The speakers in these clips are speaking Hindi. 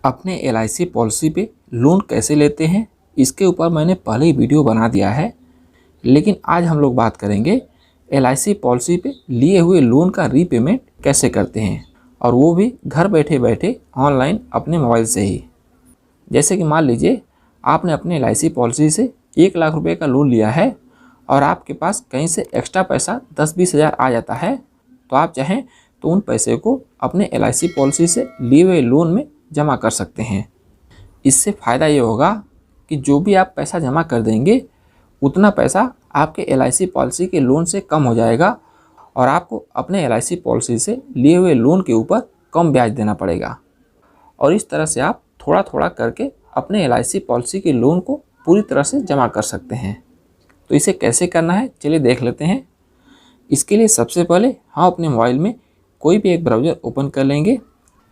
अपने LIC पॉलिसी पे लोन कैसे लेते हैं, इसके ऊपर मैंने पहले ही वीडियो बना दिया है। लेकिन आज हम लोग बात करेंगे LIC पॉलिसी पे लिए हुए लोन का रीपेमेंट कैसे करते हैं, और वो भी घर बैठे बैठे ऑनलाइन अपने मोबाइल से ही। जैसे कि मान लीजिए आपने अपने LIC पॉलिसी से 1 लाख रुपए का लोन लिया है और आपके पास कहीं से एक्स्ट्रा पैसा 10-20 हज़ार आ जाता है, तो आप चाहें तो उन पैसे को अपने LIC पॉलिसी से लिए हुए लोन में जमा कर सकते हैं। इससे फ़ायदा ये होगा कि जो भी आप पैसा जमा कर देंगे उतना पैसा आपके LIC पॉलिसी के लोन से कम हो जाएगा और आपको अपने LIC पॉलिसी से लिए हुए लोन के ऊपर कम ब्याज देना पड़ेगा। और इस तरह से आप थोड़ा थोड़ा करके अपने LIC पॉलिसी के लोन को पूरी तरह से जमा कर सकते हैं। तो इसे कैसे करना है चलिए देख लेते हैं। इसके लिए सबसे पहले हम अपने मोबाइल में कोई भी एक ब्राउज़र ओपन कर लेंगे।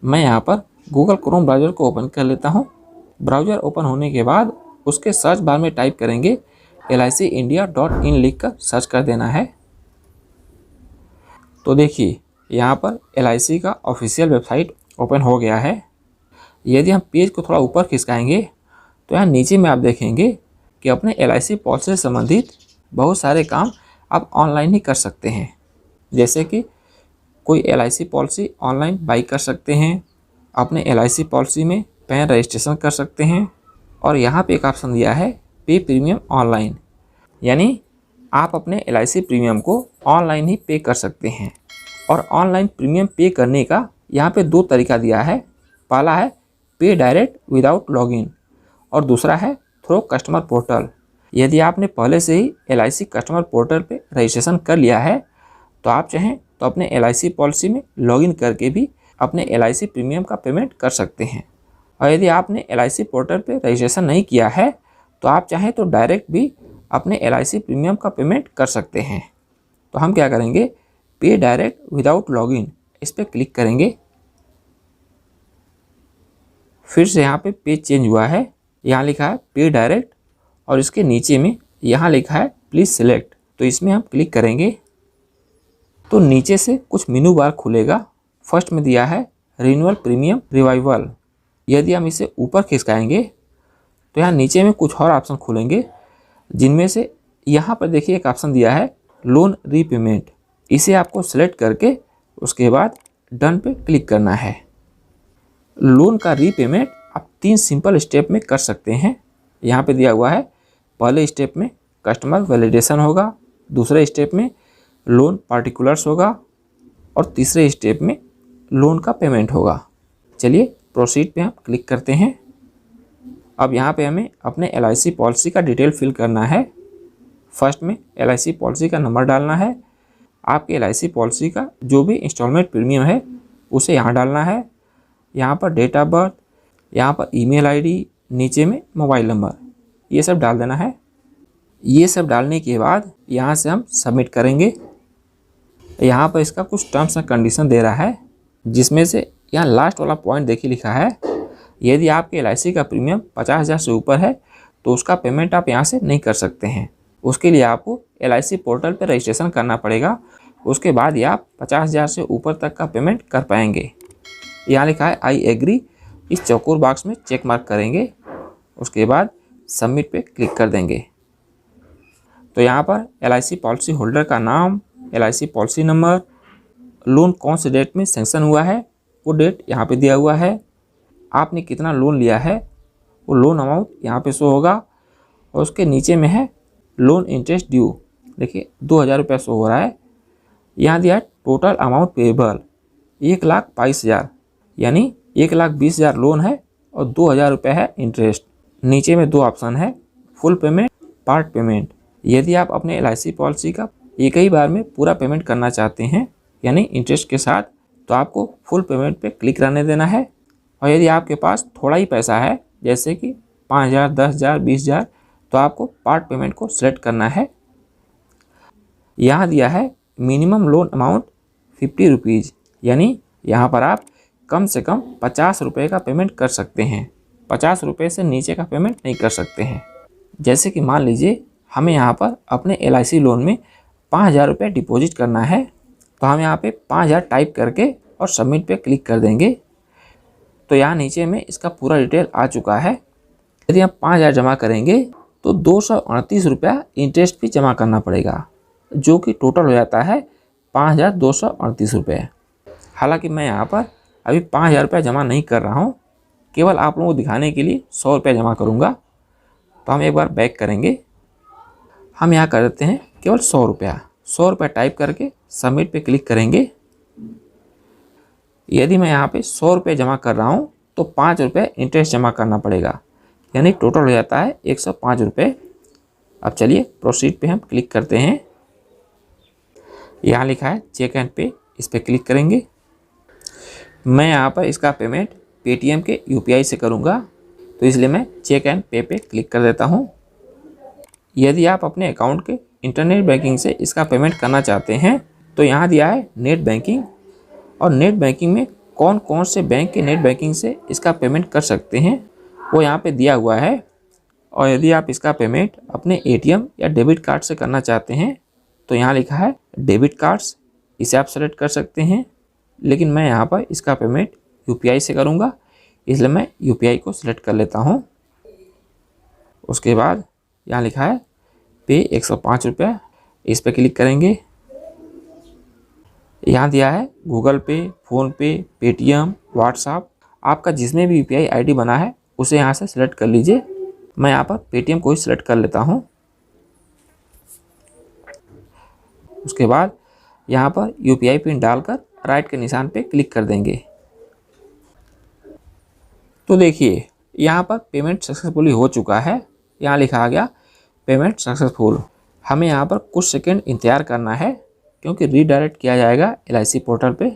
मैं यहाँ पर गूगल क्रोम ब्राउज़र को ओपन कर लेता हूँ। ब्राउज़र ओपन होने के बाद उसके सर्च बार में टाइप करेंगे licindia.in लिख कर सर्च कर देना है। तो देखिए यहाँ पर LIC का ऑफिशियल वेबसाइट ओपन हो गया है। यदि हम पेज को थोड़ा ऊपर खिसकाएंगे तो यहाँ नीचे में आप देखेंगे कि अपने LIC पॉलिसी से संबंधित बहुत सारे काम आप ऑनलाइन ही कर सकते हैं। जैसे कि कोई LIC पॉलिसी ऑनलाइन बाई कर सकते हैं, अपने LIC पॉलिसी में पैन रजिस्ट्रेशन कर सकते हैं, और यहाँ पे एक ऑप्शन दिया है पे प्रीमियम ऑनलाइन, यानी आप अपने LIC प्रीमियम को ऑनलाइन ही पे कर सकते हैं। और ऑनलाइन प्रीमियम पे करने का यहाँ पे 2 तरीका दिया है। पहला है पे डायरेक्ट विदाउट लॉगिन और दूसरा है थ्रू कस्टमर पोर्टल। यदि आपने पहले से ही LIC कस्टमर पोर्टल पे रजिस्ट्रेशन कर लिया है तो आप चाहें तो अपने LIC पॉलिसी में लॉगिन करके भी अपने LIC प्रीमियम का पेमेंट कर सकते हैं। और यदि आपने LIC पोर्टल पे रजिस्ट्रेशन नहीं किया है तो आप चाहें तो डायरेक्ट भी अपने LIC प्रीमियम का पेमेंट कर सकते हैं। तो हम क्या करेंगे, पे डायरेक्ट विदाउट लॉगिन इस पर क्लिक करेंगे। फिर से यहाँ पे पेज चेंज हुआ है, यहाँ लिखा है पे डायरेक्ट और इसके नीचे में यहाँ लिखा है प्लीज़ सिलेक्ट। तो इसमें हम क्लिक करेंगे तो नीचे से कुछ मेनू बार खुलेगा। फर्स्ट में दिया है रिन्यूअल प्रीमियम रिवाइवल। यदि हम इसे ऊपर खिसकाएंगे तो यहाँ नीचे में कुछ और ऑप्शन खुलेंगे, जिनमें से यहाँ पर देखिए एक ऑप्शन दिया है लोन रीपेमेंट। इसे आपको सेलेक्ट करके उसके बाद डन पे क्लिक करना है। लोन का रीपेमेंट आप 3 सिंपल स्टेप में कर सकते हैं। यहाँ पे दिया हुआ है पहले स्टेप में कस्टमर वैलिडेशन होगा, दूसरे स्टेप में लोन पार्टिकुलर्स होगा और तीसरे स्टेप में लोन का पेमेंट होगा। चलिए प्रोसीड पे हम क्लिक करते हैं। अब यहाँ पे हमें अपने LIC पॉलिसी का डिटेल फिल करना है। फर्स्ट में LIC पॉलिसी का नंबर डालना है। आपके LIC पॉलिसी का जो भी इंस्टॉलमेंट प्रीमियम है उसे यहाँ डालना है। यहाँ पर डेट ऑफ बर्थ, यहाँ पर ईमेल ID, नीचे में मोबाइल नंबर, ये सब डाल देना है। ये सब डालने के बाद यहाँ से हम सबमिट करेंगे। यहाँ पर इसका कुछ टर्म्स एंड कंडीशन दे रहा है, जिसमें से यहाँ लास्ट वाला पॉइंट देखिए लिखा है यदि आपके LIC का प्रीमियम 50,000 से ऊपर है तो उसका पेमेंट आप यहाँ से नहीं कर सकते हैं। उसके लिए आपको LIC पोर्टल पर रजिस्ट्रेशन करना पड़ेगा। उसके बाद ही आप 50,000 से ऊपर तक का पेमेंट कर पाएंगे। यहाँ लिखा है आई एग्री, इस चौकोर बॉक्स में चेक मार्क करेंगे। उसके बाद सबमिट पे क्लिक कर देंगे। तो यहाँ पर LIC पॉलिसी होल्डर का नाम, LIC पॉलिसी नंबर, लोन कौन से डेट में सेंक्शन हुआ है वो डेट यहाँ पे दिया हुआ है, आपने कितना लोन लिया है वो लोन अमाउंट यहाँ पे शो होगा, और उसके नीचे में है लोन इंटरेस्ट ड्यू। देखिए 2,000 रुपये शो हो रहा है। यहाँ दिया है टोटल अमाउंट पेएबल 1,22,000, यानी 1,20,000 लोन है और 2,000 रुपये है इंटरेस्ट। नीचे में 2 ऑप्शन है फुल पेमेंट, पार्ट पेमेंट। यदि आप अपने LIC पॉलिसी का एक ही बार में पूरा पेमेंट करना चाहते हैं यानी इंटरेस्ट के साथ, तो आपको फुल पेमेंट पे क्लिक रहने देना है। और यदि आपके पास थोड़ा ही पैसा है जैसे कि 5,000, 10,000, 20,000, तो आपको पार्ट पेमेंट को सिलेक्ट करना है। यहाँ दिया है मिनिमम लोन अमाउंट 50 रुपीज़, यानी यहाँ पर आप कम से कम 50 रुपये का पेमेंट कर सकते हैं। 50 रुपये से नीचे का पेमेंट नहीं कर सकते हैं। जैसे कि मान लीजिए हमें यहाँ पर अपने LIC लोन में 5,000 रुपये डिपॉजिट करना है, तो हम यहाँ पे 5,000 टाइप करके और सबमिट पे क्लिक कर देंगे। तो यहाँ नीचे में इसका पूरा डिटेल आ चुका है। यदि आप 5,000 जमा करेंगे तो 238 रुपया इंटरेस्ट भी जमा करना पड़ेगा, जो कि टोटल हो जाता है 5,238 रुपये। हालांकि मैं यहाँ पर अभी 5,000 रुपया जमा नहीं कर रहा हूँ, केवल आप लोगों को दिखाने के लिए 100 रुपया जमा करूँगा। तो हम एक बार बैक करेंगे, हम यहाँ कर देते हैं केवल 100 रुपया। 100 रुपया टाइप करके सबमिट पे क्लिक करेंगे। यदि मैं यहाँ पे 100 रुपये जमा कर रहा हूँ तो 5 रुपये इंटरेस्ट जमा करना पड़ेगा, यानी टोटल हो जाता है 105 रुपये। अब चलिए प्रोसीड पे हम क्लिक करते हैं। यहाँ लिखा है चेक एंड पे, इस पर क्लिक करेंगे। मैं यहाँ पर इसका पेमेंट पेटीएम के यूपीआई से करूँगा, तो इसलिए मैं चेक एंड पे पे क्लिक कर देता हूँ। यदि आप अपने अकाउंट के इंटरनेट बैंकिंग से इसका पेमेंट करना चाहते हैं तो यहाँ दिया है नेट बैंकिंग, और नेट बैंकिंग में कौन कौन से बैंक के नेट बैंकिंग से इसका पेमेंट कर सकते हैं वो यहाँ पे दिया हुआ है। और यदि आप इसका पेमेंट अपने एटीएम या डेबिट कार्ड से करना चाहते हैं तो यहाँ लिखा है डेबिट कार्ड्स, इसे आप सेलेक्ट कर सकते हैं। लेकिन मैं यहाँ पर इसका पेमेंट यूपीआई से करूँगा, इसलिए मैं यूपीआई को सिलेक्ट कर लेता हूँ। उसके बाद यहाँ लिखा है पे 105 रुपया, इस पर क्लिक करेंगे। यहाँ दिया है गूगल पे, फ़ोन पे, पेटीएम, व्हाट्सएप, आपका जिसमें भी यूपीआई आईडी बना है उसे यहाँ से सिलेक्ट कर लीजिए। मैं यहाँ पर पेटीएम को ही सिलेक्ट कर लेता हूँ। उसके बाद यहाँ पर यूपीआई पिन डालकर राइट के निशान पे क्लिक कर देंगे। तो देखिए यहाँ पर पेमेंट सक्सेसफुली हो चुका है। यहाँ लिखा आ गया पेमेंट सक्सेसफुल। हमें यहाँ पर कुछ सेकंड इंतज़ार करना है, क्योंकि रीडायरेक्ट किया जाएगा LIC पोर्टल पे।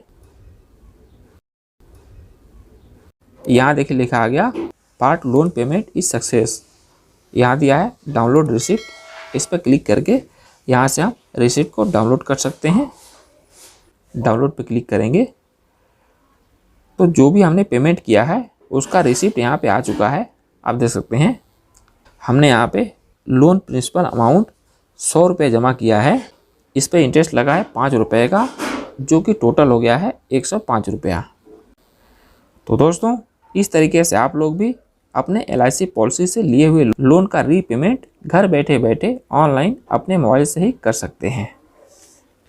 यहाँ देखिए लिखा आ गया part loan payment is success. यहाँ दिया है डाउनलोड रिसिप्ट, इस पर क्लिक करके यहाँ से हम रिसिप्ट को डाउनलोड कर सकते हैं। डाउनलोड पे क्लिक करेंगे तो जो भी हमने पेमेंट किया है उसका रिसिप्ट यहाँ पे आ चुका है। आप देख सकते हैं हमने यहाँ पे लोन प्रिंसिपल अमाउंट 100 रुपये जमा किया है, इस पे इंटरेस्ट लगा है 5 रुपये का, जो कि टोटल हो गया है 105 रुपया। तो दोस्तों इस तरीके से आप लोग भी अपने LIC पॉलिसी से लिए हुए लोन का रीपेमेंट घर बैठे बैठे ऑनलाइन अपने मोबाइल से ही कर सकते हैं।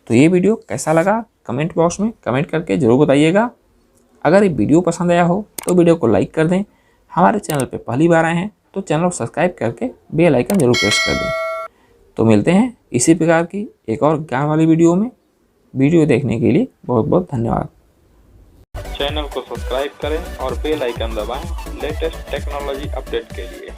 तो ये वीडियो कैसा लगा कमेंट बॉक्स में कमेंट करके ज़रूर बताइएगा। अगर ये वीडियो पसंद आया हो तो वीडियो को लाइक कर दें। हमारे चैनल पे पहली बार आए हैं तो चैनल को सब्सक्राइब करके बेल आइकन जरूर प्रेस कर दें। तो मिलते हैं इसी प्रकार की एक और ज्ञान वाली वीडियो में। वीडियो देखने के लिए बहुत बहुत धन्यवाद। चैनल को सब्सक्राइब करें और बेल आइकन दबाएं लेटेस्ट टेक्नोलॉजी अपडेट के लिए।